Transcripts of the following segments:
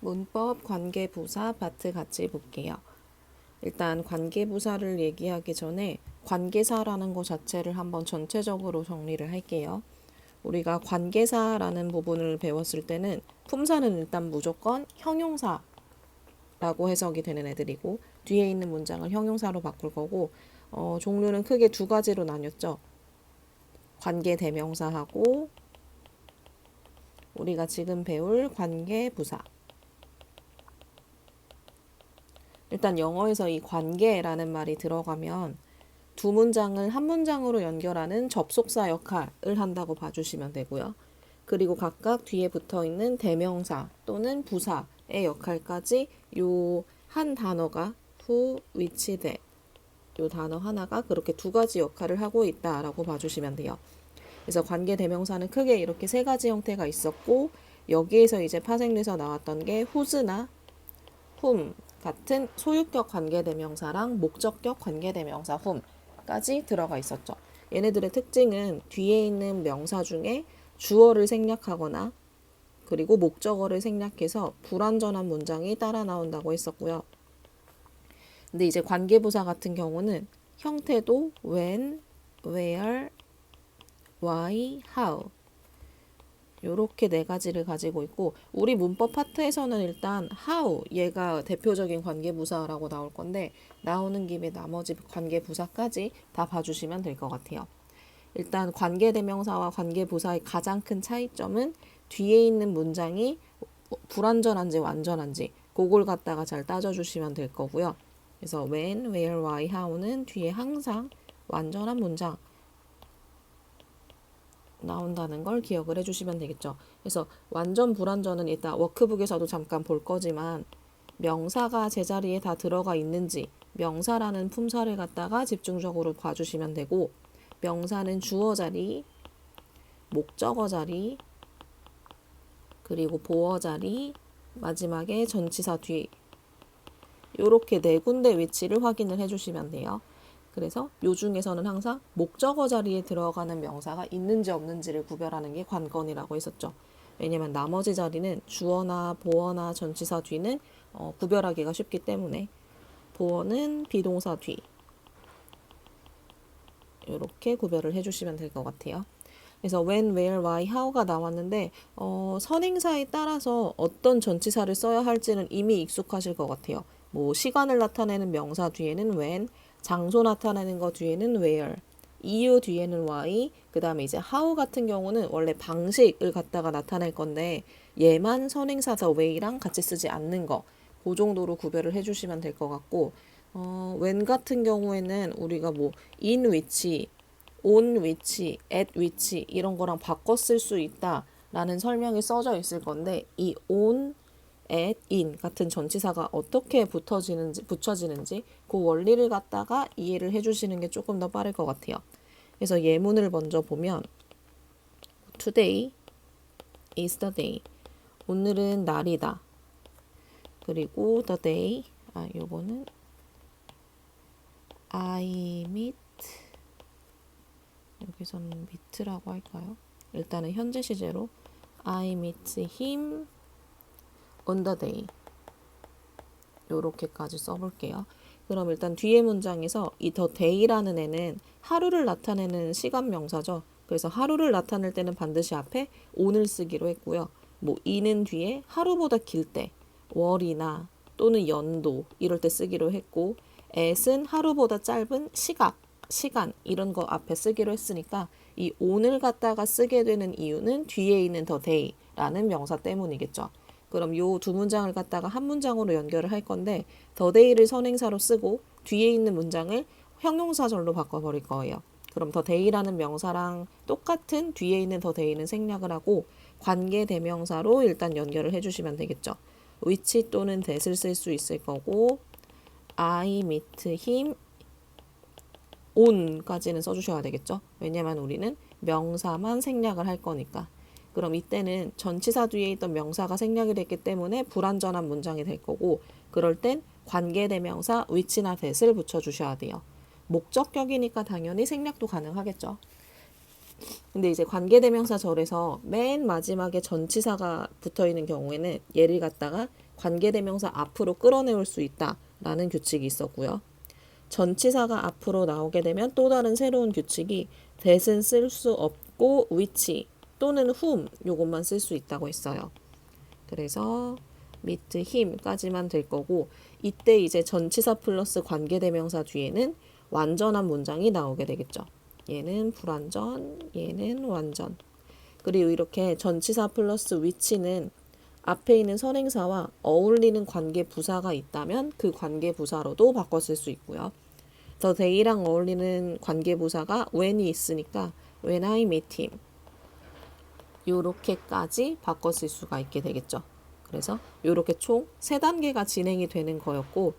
문법 관계부사 파트 같이 볼게요. 일단 관계부사를 얘기하기 전에 관계사라는 것 자체를 한번 전체적으로 정리를 할게요. 우리가 관계사라는 부분을 배웠을 때는 품사는 일단 무조건 형용사라고 해석이 되는 애들이고 뒤에 있는 문장을 형용사로 바꿀 거고 종류는 크게 두 가지로 나뉘었죠. 관계대명사하고 우리가 지금 배울 관계부사. 일단 영어에서 이 관계라는 말이 들어가면 두 문장을 한 문장으로 연결하는 접속사 역할을 한다고 봐주시면 되고요. 그리고 각각 뒤에 붙어 있는 대명사 또는 부사의 역할까지 요 한 단어가 who, which, that 요 단어 하나가 그렇게 두 가지 역할을 하고 있다라고 봐주시면 돼요. 그래서 관계 대명사는 크게 이렇게 세 가지 형태가 있었고 여기에서 이제 파생돼서 나왔던 게 whose나 whom 같은 소유격 관계대명사랑 목적격 관계대명사 whom까지 들어가 있었죠. 얘네들의 특징은 뒤에 있는 명사 중에 주어를 생략하거나 그리고 목적어를 생략해서 불완전한 문장이 따라 나온다고 했었고요. 근데 이제 관계부사 같은 경우는 형태도 when, where, why, how 요렇게 네 가지를 가지고 있고 우리 문법 파트에서는 일단 how 얘가 대표적인 관계부사라고 나올 건데 나오는 김에 나머지 관계부사까지 다 봐주시면 될 것 같아요. 일단 관계대명사와 관계부사의 가장 큰 차이점은 뒤에 있는 문장이 불완전한지 완전한지 그걸 갖다가 잘 따져주시면 될 거고요. 그래서 when, where, why, how는 뒤에 항상 완전한 문장 나온다는 걸 기억을 해주시면 되겠죠. 그래서 완전 불완전은 일단 워크북에서도 잠깐 볼 거지만 명사가 제자리에 다 들어가 있는지 명사라는 품사를 갖다가 집중적으로 봐주시면 되고 명사는 주어 자리, 목적어 자리, 그리고 보어 자리, 마지막에 전치사 뒤 요렇게 네 군데 위치를 확인을 해주시면 돼요. 그래서 요 중에서는 항상 목적어 자리에 들어가는 명사가 있는지 없는지를 구별하는 게 관건이라고 했었죠. 왜냐면 나머지 자리는 주어나 보어나 전치사 뒤는 구별하기가 쉽기 때문에 보어는 비동사 뒤 이렇게 구별을 해주시면 될 것 같아요. 그래서 when, where, why, how가 나왔는데 선행사에 따라서 어떤 전치사를 써야 할지는 이미 익숙하실 것 같아요. 뭐 시간을 나타내는 명사 뒤에는 when, 장소 나타내는 거 뒤에는 where, 이유 뒤에는 why, 그 다음에 이제 how 같은 경우는 원래 방식을 갖다가 나타낼 건데 얘만 선행사 the way랑 같이 쓰지 않는 거, 그 정도로 구별을 해주시면 될 것 같고 when 같은 경우에는 우리가 뭐 in which, on which, at which 이런 거랑 바꿔 쓸 수 있다라는 설명이 써져 있을 건데 이 on, at, in 같은 전치사가 어떻게 붙여지는지 그 원리를 갖다가 이해를 해주시는 게 조금 더 빠를 것 같아요. 그래서 예문을 먼저 보면 today is the day. 오늘은 날이다. 그리고 the day 요거는 I meet 여기서는 meet라고 할까요? 일단은 현재 시제로 I meet him on the day 요렇게까지 써볼게요. 그럼 일단 뒤에 문장에서 이 the day라는 애는 하루를 나타내는 시간 명사죠. 그래서 하루를 나타낼 때는 반드시 앞에 on을 쓰기로 했고요. 뭐 이는 뒤에 하루보다 길 때, 월이나 또는 연도 이럴 때 쓰기로 했고 at은 하루보다 짧은 시간 이런 거 앞에 쓰기로 했으니까 이 on을 갖다가 쓰게 되는 이유는 뒤에 있는 the day라는 명사 때문이겠죠. 그럼 요 두 문장을 갖다가 한 문장으로 연결을 할 건데 the day를 선행사로 쓰고 뒤에 있는 문장을 형용사절로 바꿔버릴 거예요. 그럼 the day라는 명사랑 똑같은 뒤에 있는 the day는 생략을 하고 관계 대명사로 일단 연결을 해주시면 되겠죠. which 또는 that을 쓸 수 있을 거고 I meet him on까지는 써주셔야 되겠죠. 왜냐면 우리는 명사만 생략을 할 거니까. 그럼 이때는 전치사 뒤에 있던 명사가 생략이 됐기 때문에 불완전한 문장이 될 거고 그럴 땐 관계대명사 which나 that을 붙여주셔야 돼요. 목적격이니까 당연히 생략도 가능하겠죠. 근데 이제 관계대명사 절에서 맨 마지막에 전치사가 붙어 있는 경우에는 얘를 갖다가 관계대명사 앞으로 끌어내올 수 있다라는 규칙이 있었고요. 전치사가 앞으로 나오게 되면 또 다른 새로운 규칙이 that은 쓸 수 없고 which 또는 whom 요것만 쓸 수 있다고 했어요. 그래서 meet him까지만 될 거고 이때 이제 전치사 플러스 관계대명사 뒤에는 완전한 문장이 나오게 되겠죠. 얘는 불완전, 얘는 완전. 그리고 이렇게 전치사 플러스 which는 앞에 있는 선행사와 어울리는 관계 부사가 있다면 그 관계 부사로도 바꿔 쓸 수 있고요. the they랑 어울리는 관계 부사가 when이 있으니까 when I meet him 요렇게까지 바꿔 쓸 수가 있게 되겠죠. 그래서 요렇게 총 3단계가 진행이 되는 거였고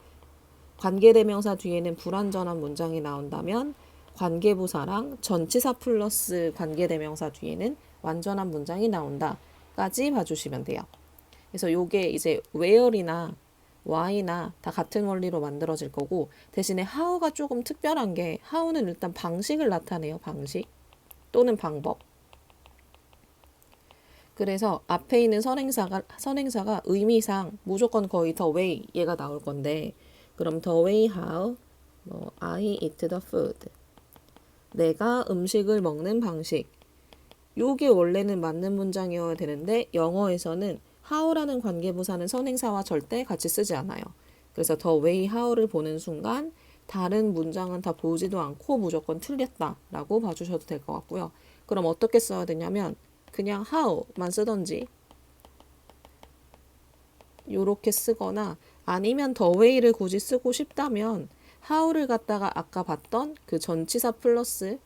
관계대명사 뒤에는 불완전한 문장이 나온다면 관계부사랑 전치사 플러스 관계대명사 뒤에는 완전한 문장이 나온다까지 봐주시면 돼요. 그래서 요게 이제 where이나 why나 다 같은 원리로 만들어질 거고 대신에 how가 조금 특별한 게 how는 일단 방식을 나타내요. 방식 또는 방법. 그래서 앞에 있는 선행사가 의미상 무조건 거의 the way 얘가 나올 건데 그럼 the way how I eat the food 내가 음식을 먹는 방식 요게 원래는 맞는 문장이어야 되는데 영어에서는 how라는 관계부사는 선행사와 절대 같이 쓰지 않아요. 그래서 the way how를 보는 순간 다른 문장은 다 보지도 않고 무조건 틀렸다라고 봐주셔도 될 것 같고요. 그럼 어떻게 써야 되냐면 그냥 how만 쓰던지 요렇게 쓰거나 아니면 the way를 굳이 쓰고 싶다면 how를 갖다가 아까 봤던 그 전치사 플러스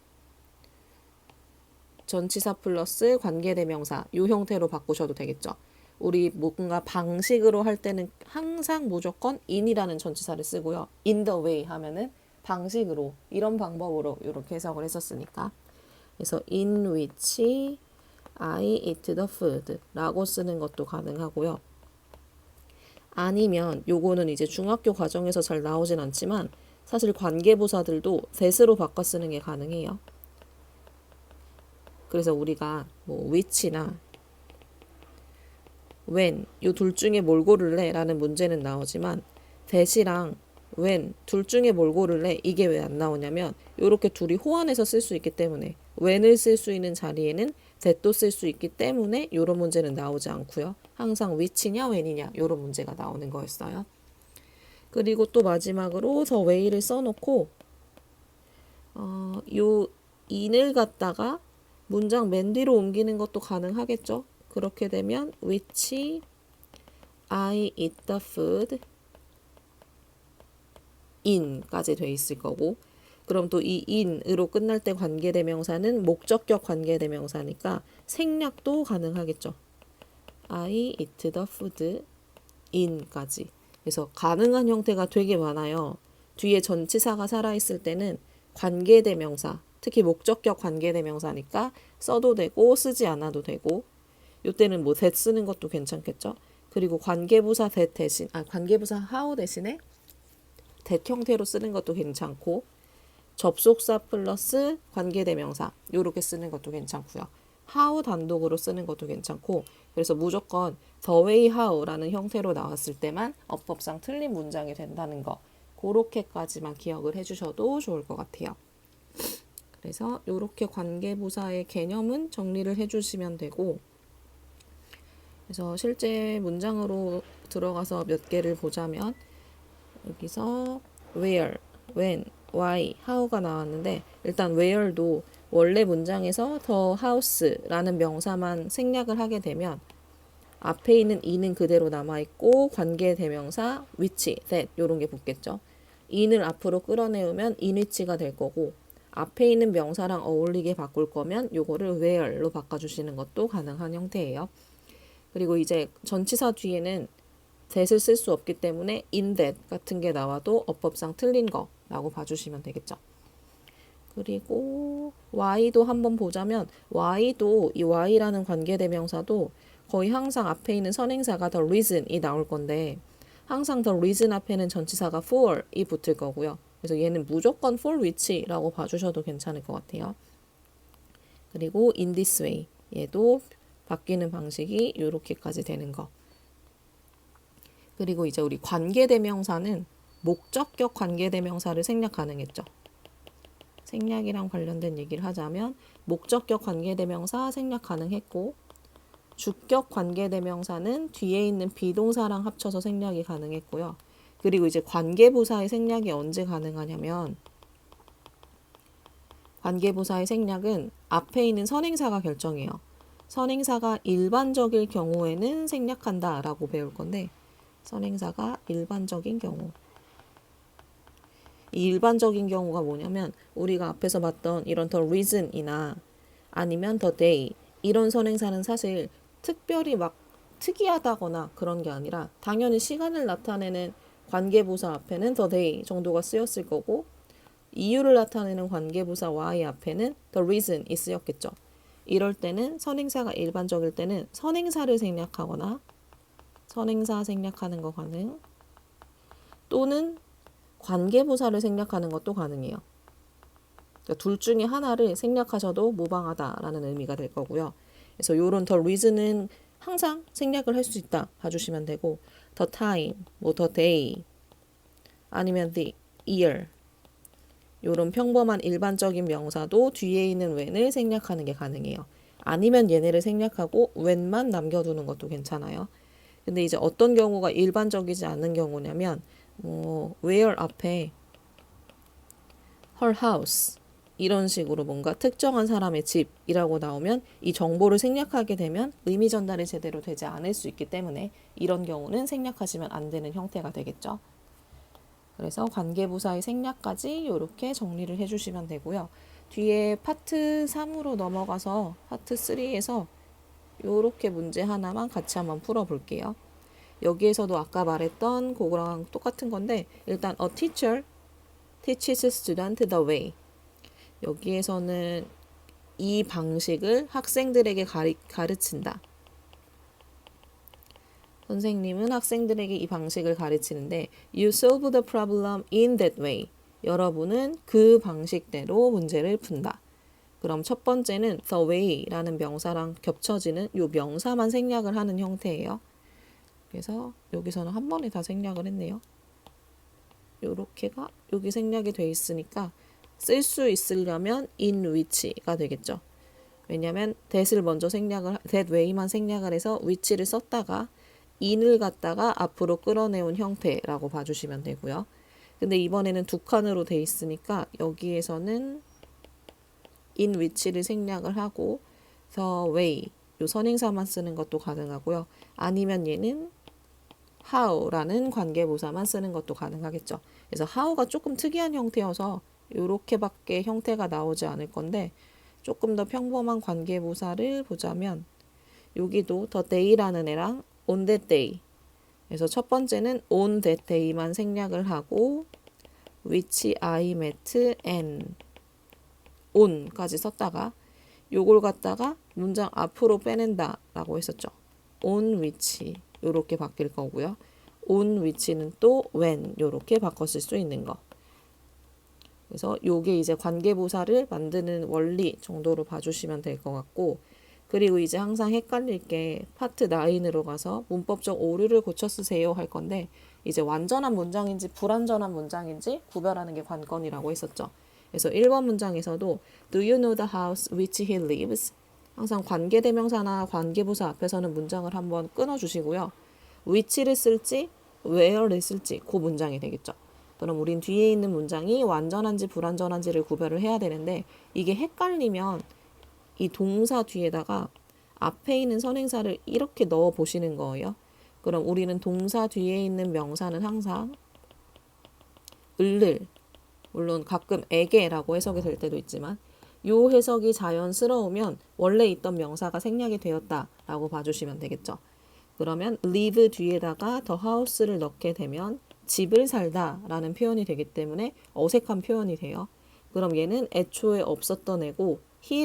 관계대명사 요 형태로 바꾸셔도 되겠죠. 우리 뭔가 방식으로 할 때는 항상 무조건 in이라는 전치사를 쓰고요. in the way 하면은 방식으로 이런 방법으로 이렇게 해석을 했었으니까 그래서 in which I eat the food 라고 쓰는 것도 가능하고요. 아니면 요거는 이제 중학교 과정에서 잘 나오진 않지만 사실 관계부사들도 that으로 바꿔 쓰는 게 가능해요. 그래서 우리가 뭐 which나 when 요 둘 중에 뭘 고를래? 라는 문제는 나오지만 that이랑 when 둘 중에 뭘 고를래? 이게 왜 안 나오냐면 요렇게 둘이 호환해서 쓸 수 있기 때문에 when을 쓸 수 있는 자리에는 that도 쓸 수 있기 때문에 요런 문제는 나오지 않고요. 항상 which냐 when이냐 요런 문제가 나오는 거였어요. 그리고 또 마지막으로 the way를 써놓고 요 in을 갖다가 문장 맨 뒤로 옮기는 것도 가능하겠죠. 그렇게 되면 which I eat the food in까지 돼 있을 거고 그럼 또 이 in으로 끝날 때 관계대명사는 목적격 관계대명사니까 생략도 가능하겠죠. I eat the food in까지. 그래서 가능한 형태가 되게 많아요. 뒤에 전치사가 살아있을 때는 관계대명사, 특히 목적격 관계대명사니까 써도 되고 쓰지 않아도 되고 이때는 뭐 that 쓰는 것도 괜찮겠죠. 그리고 관계부사 that 대신 관계부사 how 대신에 that 형태로 쓰는 것도 괜찮고 접속사 플러스 관계대명사 요렇게 쓰는 것도 괜찮고요. how 단독으로 쓰는 것도 괜찮고 그래서 무조건 the way how라는 형태로 나왔을 때만 어법상 틀린 문장이 된다는 거 그렇게까지만 기억을 해주셔도 좋을 것 같아요. 그래서 요렇게 관계부사의 개념은 정리를 해주시면 되고 그래서 실제 문장으로 들어가서 몇 개를 보자면 여기서 where, when, why, how가 나왔는데 일단 where도 원래 문장에서 the house라는 명사만 생략을 하게 되면 앞에 있는 in은 그대로 남아있고 관계대명사 which, that 요런 게 붙겠죠. in을 앞으로 끌어내우면 in which가 될 거고 앞에 있는 명사랑 어울리게 바꿀 거면 요거를 where로 바꿔주시는 것도 가능한 형태예요. 그리고 이제 전치사 뒤에는 that을 쓸 수 없기 때문에 in that 같은 게 나와도 어법상 틀린 거라고 봐주시면 되겠죠. 그리고 why도 한번 보자면 why도 이 why라는 관계대명사도 거의 항상 앞에 있는 선행사가 the reason이 나올 건데 항상 the reason 앞에는 전치사가 for이 붙을 거고요. 그래서 얘는 무조건 for which라고 봐주셔도 괜찮을 것 같아요. 그리고 in this way 얘도 바뀌는 방식이 이렇게까지 되는 거. 그리고 이제 우리 관계대명사는 목적격 관계대명사를 생략 가능했죠. 생략이랑 관련된 얘기를 하자면 목적격 관계대명사 생략 가능했고 주격 관계대명사는 뒤에 있는 비동사랑 합쳐서 생략이 가능했고요. 그리고 이제 관계부사의 생략이 언제 가능하냐면 관계부사의 생략은 앞에 있는 선행사가 결정해요. 선행사가 일반적일 경우에는 생략한다 라고 배울 건데 선행사가 일반적인 경우 이 일반적인 경우가 뭐냐면 우리가 앞에서 봤던 이런 the reason이나 아니면 the day 이런 선행사는 사실 특별히 막 특이하다거나 그런 게 아니라 당연히 시간을 나타내는 관계부사 앞에는 the day 정도가 쓰였을 거고 이유를 나타내는 관계부사 why 앞에는 the reason이 쓰였겠죠. 이럴 때는 선행사가 일반적일 때는 선행사를 생략하거나 선행사 생략하는 거 가능 또는 관계부사를 생략하는 것도 가능해요. 그러니까 둘 중에 하나를 생략하셔도 무방하다라는 의미가 될 거고요. 그래서 요런 the reason은 항상 생략을 할 수 있다 봐주시면 되고 the time, 뭐 the day 아니면 the year 요런 평범한 일반적인 명사도 뒤에 있는 when을 생략하는 게 가능해요. 아니면 얘네를 생략하고 when만 남겨두는 것도 괜찮아요. 근데 이제 어떤 경우가 일반적이지 않은 경우냐면 where 앞에 her house 이런 식으로 뭔가 특정한 사람의 집이라고 나오면 이 정보를 생략하게 되면 의미 전달이 제대로 되지 않을 수 있기 때문에 이런 경우는 생략하시면 안 되는 형태가 되겠죠. 그래서 관계부사의 생략까지 이렇게 정리를 해주시면 되고요. 뒤에 파트 3으로 넘어가서 파트 3에서 이렇게 문제 하나만 같이 한번 풀어볼게요. 여기에서도 아까 말했던 그거랑 똑같은 건데 일단 a teacher teaches student the way 여기에서는 이 방식을 학생들에게 가르친다. 선생님은 학생들에게 이 방식을 가르치는데 You solve the problem in that way. 여러분은 그 방식대로 문제를 푼다. 그럼 첫 번째는 the way라는 명사랑 겹쳐지는 이 명사만 생략을 하는 형태예요. 그래서 여기서는 한 번에 다 생략을 했네요. 요렇게가 여기 생략이 돼 있으니까 쓸 수 있으려면 in which가 되겠죠. 왜냐면 that을 먼저 that way만 생략을 해서 which를 썼다가 in을 갖다가 앞으로 끌어내온 형태라고 봐주시면 되고요. 근데 이번에는 두 칸으로 돼 있으니까 여기에서는 in which를 생략을 하고 the way 요 선행사만 쓰는 것도 가능하고요. 아니면 얘는 how라는 관계부사만 쓰는 것도 가능하겠죠. 그래서 how가 조금 특이한 형태여서 이렇게밖에 형태가 나오지 않을 건데 조금 더 평범한 관계부사를 보자면 여기도 the day라는 애랑 on that day 그래서 첫 번째는 on that day만 생략을 하고 which I met and on까지 썼다가 요걸 갖다가 문장 앞으로 빼낸다 라고 했었죠. on which 요렇게 바뀔 거고요. on which는 또 when 요렇게 바꿨을 수 있는 거. 그래서 요게 이제 관계부사를 만드는 원리 정도로 봐주시면 될 것 같고 그리고 이제 항상 헷갈릴 게 파트 9으로 가서 문법적 오류를 고쳐 쓰세요 할 건데 이제 완전한 문장인지 불완전한 문장인지 구별하는 게 관건이라고 했었죠. 그래서 1번 문장에서도 Do you know the house which he lives? 항상 관계대명사나 관계부사 앞에서는 문장을 한번 끊어주시고요. which를 쓸지 where를 쓸지 그 문장이 되겠죠. 그럼 우린 뒤에 있는 문장이 완전한지 불완전한지를 구별을 해야 되는데 이게 헷갈리면 이 동사 뒤에다가 앞에 있는 선행사를 이렇게 넣어 보시는 거예요. 그럼 우리는 동사 뒤에 있는 명사는 항상 을를 물론 가끔 에게라고 해석이 될 때도 있지만 요 해석이 자연스러우면 원래 있던 명사가 생략이 되었다라고 봐주시면 되겠죠. 그러면 live 뒤에다가 the house를 넣게 되면 집을 살다 라는 표현이 되기 때문에 어색한 표현이 돼요. 그럼 얘는 애초에 없었던 애고 he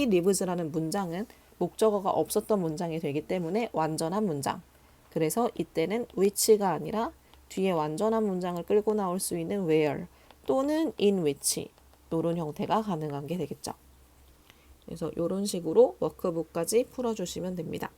lives라는 문장은 목적어가 없었던 문장이 되기 때문에 완전한 문장. 그래서 이때는 which가 아니라 뒤에 완전한 문장을 끌고 나올 수 있는 where 또는 in which 이런 형태가 가능한 게 되겠죠. 그래서 이런 식으로 워크북까지 풀어주시면 됩니다.